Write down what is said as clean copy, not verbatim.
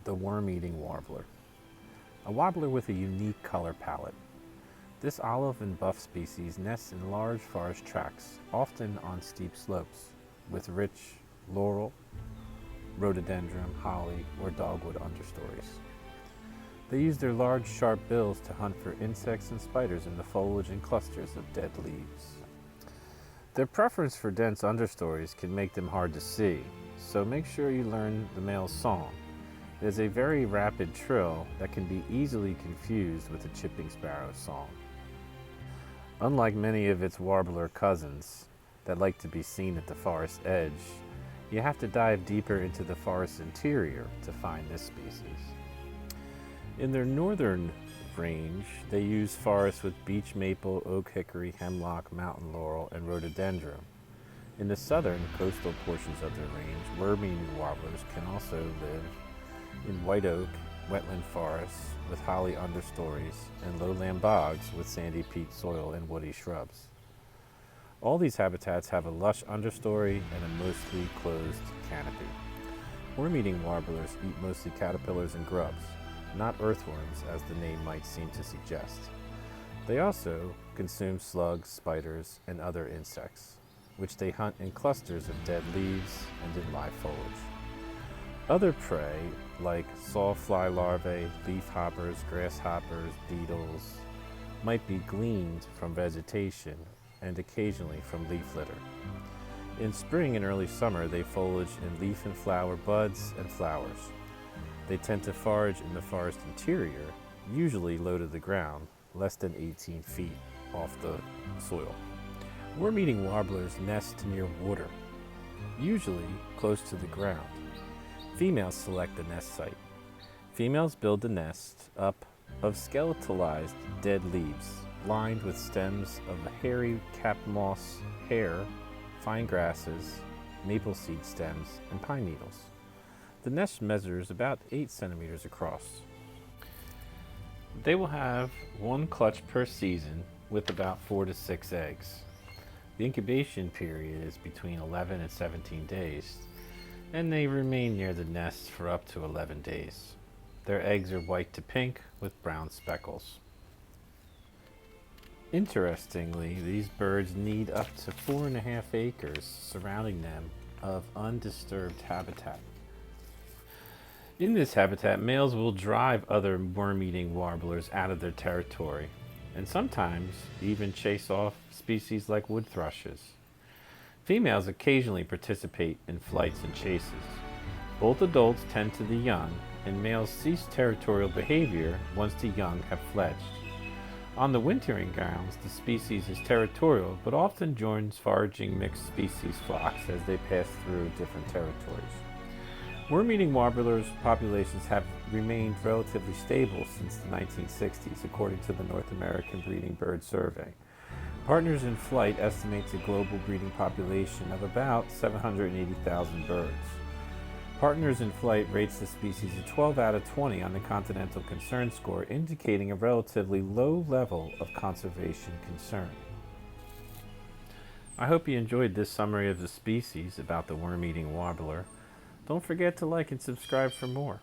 The worm-eating warbler. A warbler with a unique color palette. This olive and buff species nests in large forest tracts, often on steep slopes, with rich laurel, rhododendron, holly, or dogwood understories. They use their large, sharp bills to hunt for insects and spiders in the foliage and clusters of dead leaves. Their preference for dense understories can make them hard to see, so make sure you learn the male's song. It is a very rapid trill that can be easily confused with the chipping sparrow's song. Unlike many of its warbler cousins that like to be seen at the forest edge, you have to dive deeper into the forest interior to find this species. In their northern range, they use forests with beech maple, oak hickory, hemlock, mountain laurel, and rhododendron. In the southern coastal portions of their range, worm-eating warblers can also live in white oak, wetland forests with holly understories, and lowland bogs with sandy peat soil and woody shrubs. All these habitats have a lush understory and a mostly closed canopy. Worm-eating warblers eat mostly caterpillars and grubs, not earthworms as the name might seem to suggest. They also consume slugs, spiders, and other insects, which they hunt in clusters of dead leaves and in live foliage. Other prey, like sawfly larvae, leafhoppers, grasshoppers, beetles, might be gleaned from vegetation and occasionally from leaf litter. In spring and early summer, they forage in leaf and flower buds and flowers. They tend to forage in the forest interior, usually low to the ground, less than 18 feet off the soil. Worm-eating warblers nest near water, usually close to the ground. Females select the nest site. Females build the nest up of skeletalized dead leaves, lined with stems of hairy cap moss, hair, fine grasses, maple seed stems, and pine needles. The nest measures about 8 centimeters across. They will have one clutch per season with about 4 to 6 eggs. The incubation period is between 11 and 17 days, and they remain near the nest for up to 11 days. Their eggs are white to pink with brown speckles. Interestingly, these birds need up to 4.5 acres surrounding them of undisturbed habitat. In this habitat, males will drive other worm-eating warblers out of their territory, and sometimes even chase off species like wood thrushes. Females occasionally participate in flights and chases. Both adults tend to the young, and males cease territorial behavior once the young have fledged. On the wintering grounds, the species is territorial, but often joins foraging mixed species flocks as they pass through different territories. Worm-eating warblers populations have remained relatively stable since the 1960s, according to the North American Breeding Bird Survey. Partners in Flight estimates a global breeding population of about 780,000 birds. Partners in Flight rates the species a 12 out of 20 on the Continental Concern Score, indicating a relatively low level of conservation concern. I hope you enjoyed this summary of the species about the worm-eating warbler. Don't forget to like and subscribe for more.